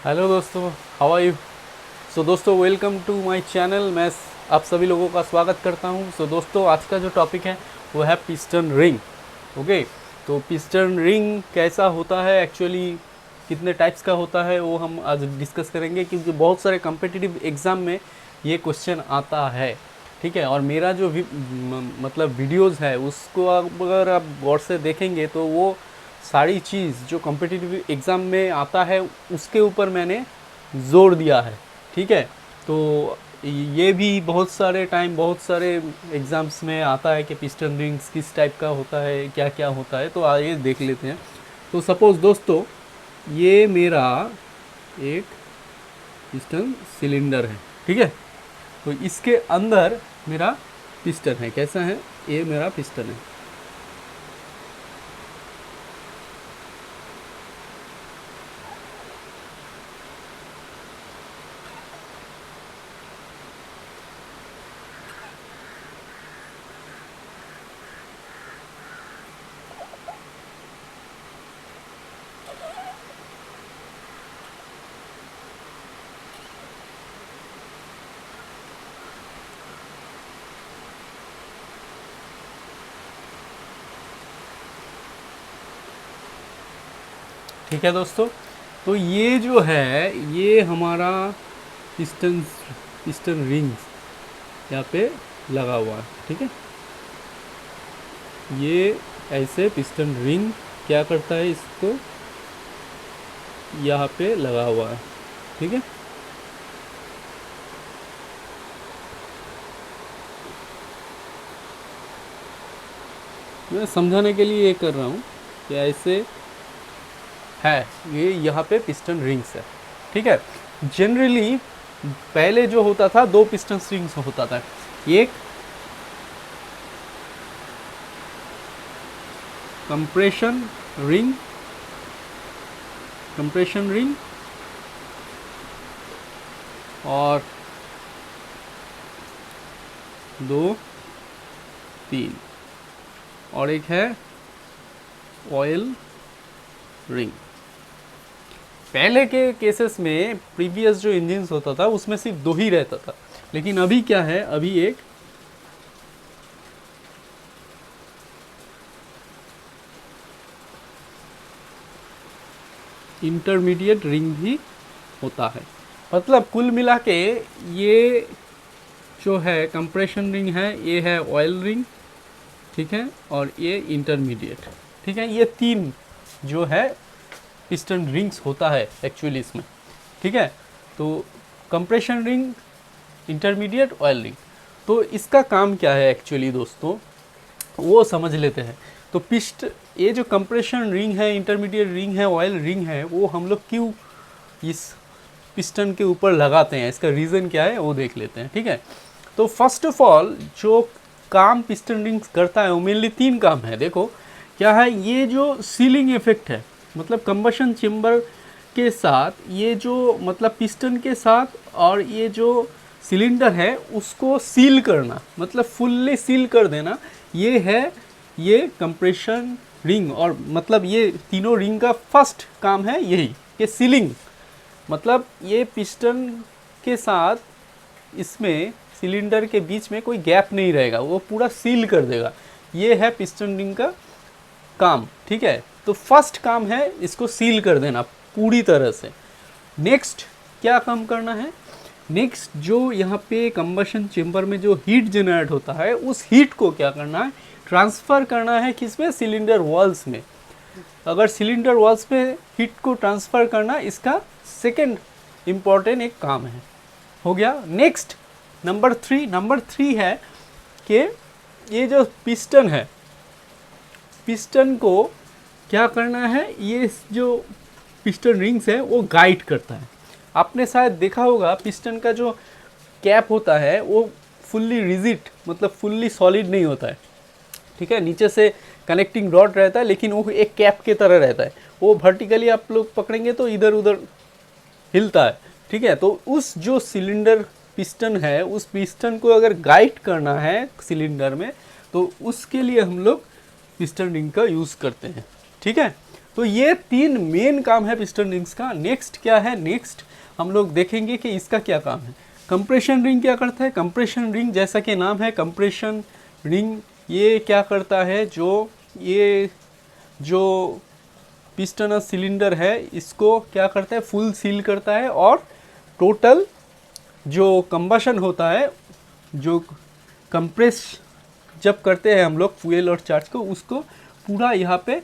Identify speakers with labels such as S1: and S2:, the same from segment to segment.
S1: Hello दोस्तों, how are you. सो दोस्तों, welcome to my channel. मैं आप सभी लोगों का स्वागत करता हूं। सो दोस्तों, आज का जो टॉपिक है वो है पिस्टन रिंग। ओके, तो पिस्टन रिंग कैसा होता है एक्चुअली, कितने टाइप्स का होता है, वो हम आज डिस्कस करेंगे, क्योंकि बहुत सारे कम्पिटिटिव एग्ज़ाम में ये क्वेश्चन आता है। ठीक है, और मेरा जो मतलब वीडियोज़ है उसको अगर आप गौर से देखेंगे तो वो सारी चीज़ जो कॉम्पिटिटिव एग्ज़ाम में आता है उसके ऊपर मैंने जोर दिया है। ठीक है, तो ये भी बहुत सारे टाइम बहुत सारे एग्ज़ाम्स में आता है कि पिस्टन रिंग्स किस टाइप का होता है, क्या क्या होता है। तो आइए देख लेते हैं। तो सपोज़ दोस्तों, ये मेरा एक पिस्टन सिलेंडर है। ठीक है, तो इसके अंदर मेरा पिस्टन है। कैसा है, ये मेरा पिस्टन है। ठीक है दोस्तों, तो ये जो है ये हमारा पिस्टन पिस्टन रिंग्स यहाँ पे लगा हुआ है। ठीक है, ये ऐसे पिस्टन रिंग क्या करता है, इसको यहाँ पे लगा हुआ है। ठीक है, मैं समझाने के लिए ये कर रहा हूँ कि ऐसे है, ये यहाँ पे पिस्टन रिंग्स है। ठीक है, जनरली पहले जो होता था दो पिस्टन रिंग्स होता था। एक कंप्रेशन रिंग, कंप्रेशन रिंग, और दो तीन, और एक है ऑयल रिंग। पहले के केसेस में प्रीवियस जो इंजन्स होता था उसमें सिर्फ दो ही रहता था, लेकिन अभी क्या है, अभी एक इंटरमीडिएट रिंग भी होता है। मतलब कुल मिला के ये जो है कंप्रेशन रिंग है, ये है ऑयल रिंग। ठीक है, और ये इंटरमीडिएट। ठीक है, ये तीन जो है पिस्टन रिंग्स होता है एक्चुअली इसमें। ठीक है, तो compression ring, intermediate, oil ring. तो इसका काम क्या है एक्चुअली दोस्तों, वो समझ लेते हैं। तो ये जो कंप्रेशन रिंग है, इंटरमीडिएट रिंग है, ऑयल रिंग है, वो हम लोग क्यों इस पिस्टन के ऊपर लगाते हैं, इसका रीज़न क्या है वो देख लेते हैं। ठीक है, तो फर्स्ट ऑफ ऑल जो काम पिस्टन रिंग्स करता है वो मेनली तीन काम है। देखो क्या है, ये जो सीलिंग इफेक्ट है, मतलब कंबशन चेम्बर के साथ ये जो मतलब पिस्टन के साथ और ये जो सिलेंडर है उसको सील करना, मतलब फुल्ली सील कर देना, ये है ये कंप्रेशन रिंग। और मतलब ये तीनों रिंग का फर्स्ट काम है यही कि सीलिंग, मतलब ये पिस्टन के साथ इसमें सिलेंडर के बीच में कोई गैप नहीं रहेगा, वो पूरा सील कर देगा। ये है पिस्टन रिंग का काम। ठीक है, तो फर्स्ट काम है इसको सील कर देना पूरी तरह से। नेक्स्ट क्या काम करना है, नेक्स्ट जो यहाँ पे कंबशन चेम्बर में जो हीट जनरेट होता है उस हीट को क्या करना है, ट्रांसफ़र करना है किसमें, सिलेंडर वॉल्स में। अगर सिलेंडर वॉल्स पे हीट को ट्रांसफ़र करना इसका सेकेंड इम्पॉर्टेंट एक काम है, हो गया। नेक्स्ट नंबर थ्री है कि ये जो पिस्टन है, पिस्टन को क्या करना है, ये जो पिस्टन रिंग्स है वो गाइड करता है। आपने शायद देखा होगा पिस्टन का जो कैप होता है वो फुल्ली रिजिड, मतलब फुल्ली सॉलिड नहीं होता है। ठीक है, नीचे से कनेक्टिंग रॉड रहता है, लेकिन वो एक कैप के तरह रहता है। वो वर्टिकली आप लोग पकड़ेंगे तो इधर उधर हिलता है। ठीक है, तो उस जो सिलेंडर पिस्टन है, उस पिस्टन को अगर गाइड करना है सिलेंडर में, तो उसके लिए हम लोग पिस्टन रिंग का यूज़ करते हैं। ठीक है, तो ये 3 मेन काम है पिस्टन रिंग्स का। नेक्स्ट क्या है, नेक्स्ट हम लोग देखेंगे कि इसका क्या काम है। कंप्रेशन रिंग क्या करता है, कंप्रेशन रिंग जैसा कि नाम है कंप्रेशन रिंग, ये क्या करता है, जो पिस्टन और सिलेंडर है इसको क्या करता है, फुल सील करता है, और टोटल जो कंबशन होता है, जो कंप्रेस जब करते हैं हम लोग फ्यूल और चार्ज को, उसको पूरा यहाँ पे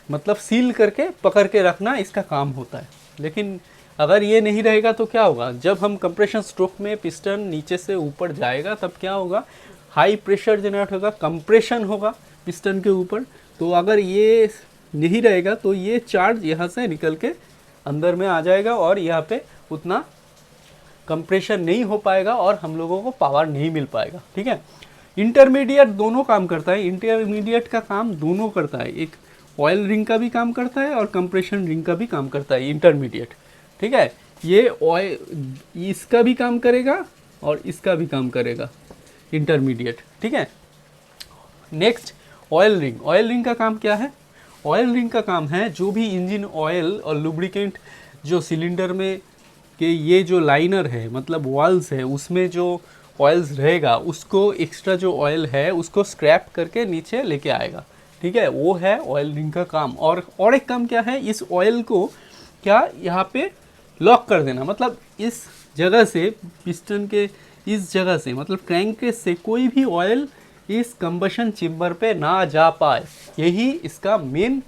S1: मतलब सील करके पकड़ के रखना इसका काम होता है। लेकिन अगर ये नहीं रहेगा तो क्या होगा, जब हम कंप्रेशन स्ट्रोक में पिस्टन नीचे से ऊपर जाएगा तब क्या होगा, हाई प्रेशर जनरेट होगा, कंप्रेशन होगा पिस्टन के ऊपर। तो अगर ये नहीं रहेगा तो ये चार्ज यहाँ से निकल के अंदर में आ जाएगा और यहाँ पे उतना कंप्रेशन नहीं हो पाएगा और हम लोगों को पावर नहीं मिल पाएगा। ठीक है, इंटरमीडिएट दोनों काम करता है, इंटरमीडिएट का काम दोनों करता है, एक ऑयल रिंग का भी काम करता है और कंप्रेशन रिंग का भी काम करता है इंटरमीडिएट। ठीक है, ये ऑयल इसका भी काम करेगा और इसका भी काम करेगा इंटरमीडिएट। ठीक है, next oil ring. Oil ring का काम क्या है, ऑयल रिंग का काम है जो भी इंजन ऑयल और लुब्रिकेंट जो सिलेंडर में के ये जो लाइनर है मतलब वॉल्स है उसमें जो ऑयल्स रहेगा उसको एक्स्ट्रा जो ऑयल है उसको स्क्रैप करके नीचे लेके आएगा। ठीक है, वो है ऑयल रिंग का काम। और एक काम क्या है, इस ऑयल को क्या यहाँ पे लॉक कर देना, मतलब इस जगह से पिस्टन के इस जगह से मतलब क्रैंककेस से कोई भी ऑयल इस कंबशन चेम्बर पे ना जा पाए, यही इसका मेन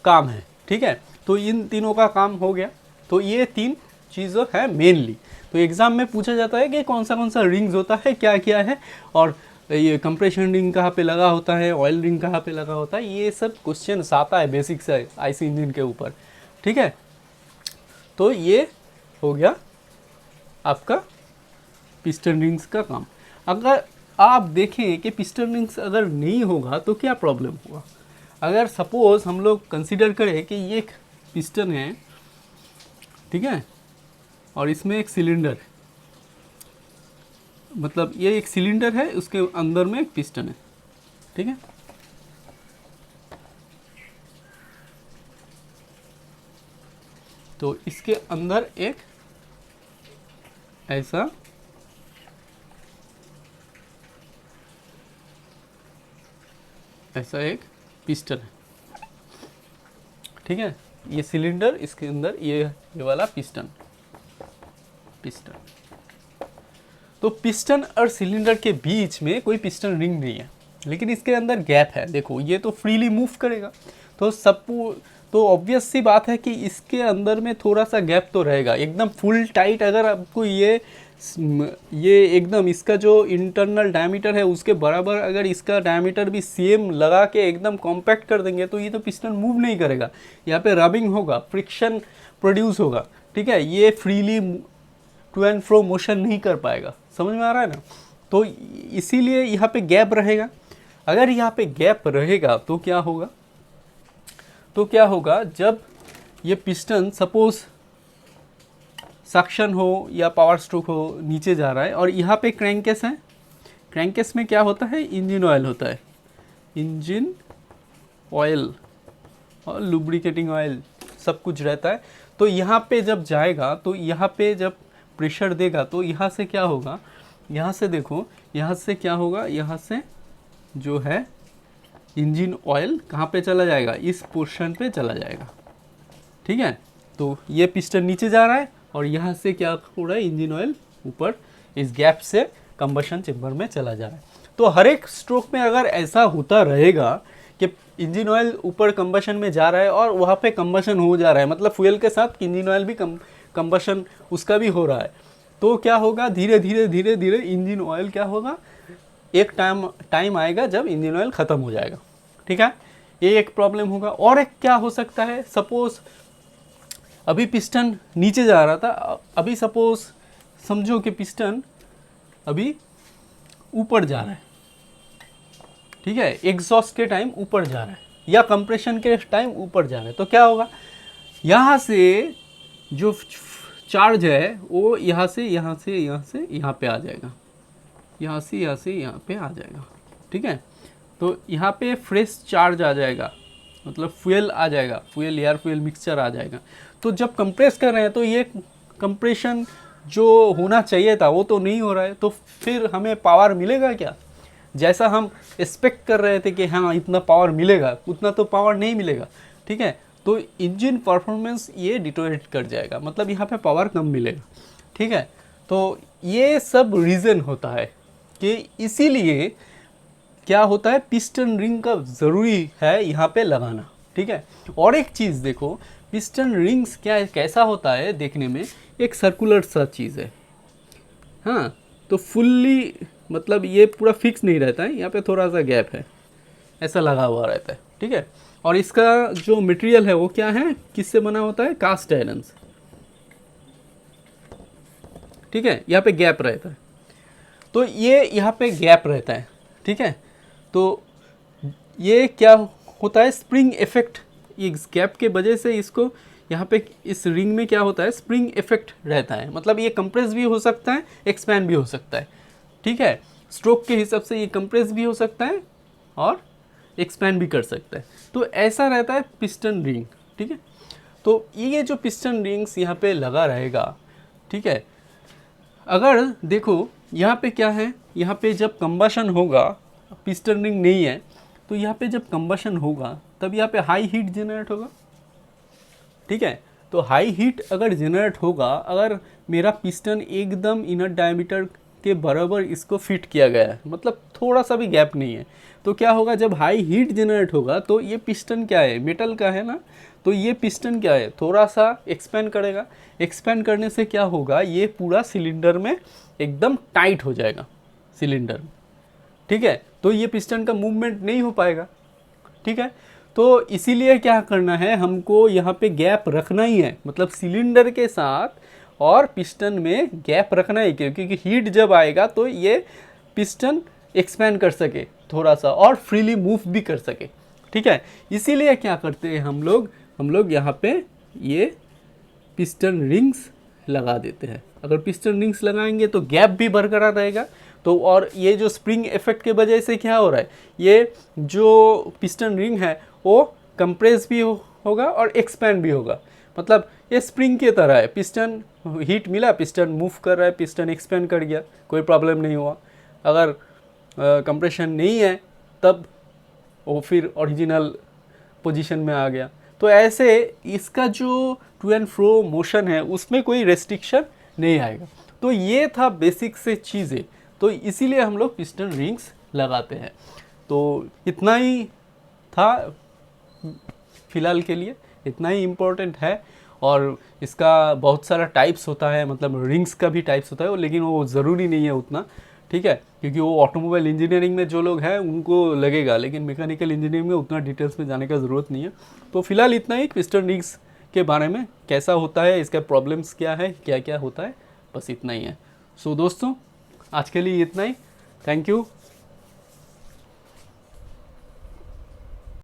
S1: काम है। ठीक है, तो इन तीनों का काम हो गया। तो ये 3 चीज़ें हैं मेनली। तो एग्ज़ाम में पूछा जाता है कि कौन सा रिंग्स होता है, क्या क्या है, और ये कंप्रेशन रिंग कहाँ पे लगा होता है, ऑयल रिंग कहाँ पे लगा होता है, ये सब क्वेश्चन आता है बेसिक से आईसी इंजन के ऊपर। ठीक है, तो ये हो गया आपका पिस्टन रिंग्स का काम। अगर आप देखें कि पिस्टन रिंग्स अगर नहीं होगा तो क्या प्रॉब्लम होगा, अगर सपोज हम लोग कंसीडर करें कि ये एक पिस्टन है, ठीक है, और इसमें एक सिलेंडर है, मतलब ये एक सिलेंडर है उसके अंदर में एक पिस्टन है। ठीक है, तो इसके अंदर एक ऐसा एक पिस्टन है। ठीक है, ये सिलेंडर, इसके अंदर ये वाला पिस्टन। तो पिस्टन और सिलेंडर के बीच में कोई पिस्टन रिंग नहीं है, लेकिन इसके अंदर गैप है। देखो ये तो फ्रीली मूव करेगा, तो ऑब्वियस सी बात है कि इसके अंदर में थोड़ा सा गैप तो रहेगा। एकदम फुल टाइट अगर आपको ये एकदम इसका जो इंटरनल डायमीटर है उसके बराबर अगर इसका डायमीटर भी सेम लगा के एकदम कॉम्पैक्ट कर देंगे तो ये तो पिस्टन मूव नहीं करेगा, यहाँ पे रबिंग होगा, फ्रिक्शन प्रोड्यूस होगा। ठीक है, ये freely to and fro motion नहीं कर पाएगा। समझ में आ रहा है ना, तो इसीलिए यहाँ पे गैप रहेगा। अगर यहाँ पे गैप रहेगा तो क्या होगा, जब ये पिस्टन सपोज सक्शन हो या पावर स्ट्रोक हो नीचे जा रहा है और यहाँ पे क्रैंककेस है, क्रैंककेस में क्या होता है, इंजन ऑयल होता है, इंजन ऑयल और लुब्रिकेटिंग ऑयल सब कुछ रहता है। तो यहाँ पे जब जाएगा तो यहाँ पे जब प्रेशर देगा तो यहाँ से क्या होगा, यहाँ से देखो, यहाँ से क्या होगा, यहाँ से जो है इंजन ऑयल कहाँ पे चला जाएगा, इस पोर्शन पे चला जाएगा। ठीक है, तो ये पिस्टन नीचे जा रहा है और यहाँ से क्या हो रहा है, इंजन ऑयल ऊपर इस गैप से कंबशन चेम्बर में चला जा रहा है। तो हर एक स्ट्रोक में अगर ऐसा होता रहेगा कि इंजन ऑयल ऊपर कंबशन में जा रहा है और वहाँ पे कंबशन हो जा रहा है, मतलब फ्यूल के साथ इंजन ऑयल भी कंबशन उसका भी हो रहा है, तो क्या होगा, धीरे धीरे इंजन ऑयल क्या होगा, एक टाइम आएगा जब इंजन ऑयल ख़त्म हो जाएगा। ठीक है, ये एक प्रॉब्लम होगा। और एक क्या हो सकता है, सपोज अभी पिस्टन नीचे जा रहा था, अभी सपोज समझो कि पिस्टन अभी ऊपर जा रहा है। ठीक है, एग्जॉस्ट के टाइम ऊपर जा रहा है या कंप्रेशन के टाइम ऊपर जा रहा है, तो क्या होगा, यहाँ से जो चार्ज है वो यहाँ से यहाँ पे आ जाएगा, यहाँ से यहाँ पे आ जाएगा। ठीक है, तो यहाँ पे फ्रेश चार्ज आ जाएगा मतलब फ्यूल आ जाएगा, फ्यूल एयर फ्यूल मिक्सचर आ जाएगा। तो जब कंप्रेस कर रहे हैं तो ये कंप्रेशन जो होना चाहिए था वो तो नहीं हो रहा है, तो फिर हमें पावर मिलेगा क्या? जैसा हम एक्सपेक्ट कर रहे थे कि हाँ इतना पावर मिलेगा, उतना तो पावर नहीं मिलेगा, ठीक है। तो इंजन परफॉर्मेंस ये डिटोरेट कर जाएगा, मतलब यहाँ पे पावर कम मिलेगा, ठीक है। तो ये सब रीज़न होता है कि इसीलिए क्या होता है, पिस्टन रिंग का ज़रूरी है यहाँ पे लगाना, ठीक है। और एक चीज़ देखो, पिस्टन रिंग्स क्या कैसा होता है देखने में, एक सर्कुलर सा चीज़ है, हाँ। तो फुल्ली मतलब ये पूरा फिक्स नहीं रहता है, यहाँ पे थोड़ा सा गैप है, ऐसा लगा हुआ रहता है, ठीक है। और इसका जो मटेरियल है वो क्या है, किससे बना होता है, कास्ट आयरन से, ठीक है। यहाँ पे गैप रहता है, तो ये यहाँ पे गैप रहता है, ठीक है। तो ये क्या होता है, स्प्रिंग इफेक्ट, इस गैप के वजह से इसको यहाँ पे इस रिंग में क्या होता है, स्प्रिंग इफेक्ट रहता है, मतलब ये कंप्रेस भी हो सकता है, एक्सपैंड भी हो सकता है, ठीक है। स्ट्रोक के हिसाब से ये कंप्रेस भी हो सकता है और एक्सपैंड भी कर सकता है। तो ऐसा रहता है पिस्टन रिंग, ठीक है। तो ये जो पिस्टन रिंग्स यहाँ पे लगा रहेगा, ठीक है। अगर देखो यहाँ पे क्या है, यहाँ पे जब कंबशन होगा, पिस्टन रिंग नहीं है, तो यहाँ पे जब कंबशन होगा तब यहाँ पे हाई हीट जनरेट होगा, ठीक है। तो हाई हीट अगर जनरेट होगा, अगर मेरा पिस्टन एकदम इनर डायमीटर के बराबर इसको फिट किया गया है, मतलब थोड़ा सा भी गैप नहीं है, तो क्या होगा, जब हाई हीट जनरेट होगा तो ये पिस्टन क्या है, मेटल का है ना, तो ये पिस्टन क्या है, थोड़ा सा एक्सपेंड करेगा। एक्सपेंड करने से क्या होगा, ये पूरा सिलेंडर में एकदम टाइट हो जाएगा सिलेंडर में, ठीक है। तो ये पिस्टन का मूवमेंट नहीं हो पाएगा, ठीक है। तो इसीलिए क्या करना है, हमको यहाँ पे गैप रखना ही है, मतलब सिलेंडर के साथ और पिस्टन में गैप रखना ही, क्योंकि हीट जब आएगा तो ये पिस्टन एक्सपैंड कर सके थोड़ा सा और फ्रीली मूव भी कर सके, ठीक है। इसीलिए क्या करते हैं हम लोग यहाँ पे ये पिस्टन रिंग्स लगा देते हैं। अगर पिस्टन रिंग्स लगाएंगे तो गैप भी बरकरार रहेगा, तो और ये जो स्प्रिंग इफेक्ट के वजह से क्या हो रहा है, ये जो पिस्टन रिंग है वो कंप्रेस भी होगा और एक्सपैंड भी होगा, मतलब ये स्प्रिंग की तरह है, पिस्टन हीट मिला, पिस्टन मूव कर रहा है, पिस्टन एक्सपैंड कर गया, कोई प्रॉब्लम नहीं हुआ। अगर कंप्रेशन नहीं है तब वो फिर ओरिजिनल पोजीशन में आ गया। तो ऐसे इसका जो टू एंड फ्रो मोशन है उसमें कोई रेस्ट्रिक्शन नहीं आएगा। तो ये था बेसिक से चीज़ें, तो इसीलिए हम लोग पिस्टन रिंग्स लगाते हैं। तो इतना ही था फ़िलहाल के लिए, इतना ही इम्पोर्टेंट है। और इसका बहुत सारा टाइप्स होता है, मतलब रिंग्स का भी टाइप्स होता है, लेकिन वो ज़रूरी नहीं है उतना, ठीक है, क्योंकि वो ऑटोमोबाइल इंजीनियरिंग में जो लोग हैं उनको लगेगा, लेकिन मैकेनिकल इंजीनियरिंग में उतना डिटेल्स में जाने का ज़रूरत नहीं है। तो फिलहाल इतना ही पिस्टन रिंग्स के बारे में, कैसा होता है, इसका प्रॉब्लम्स क्या है, क्या क्या होता है, बस इतना ही है। सो दोस्तों आज के लिए इतना ही, थैंक यू।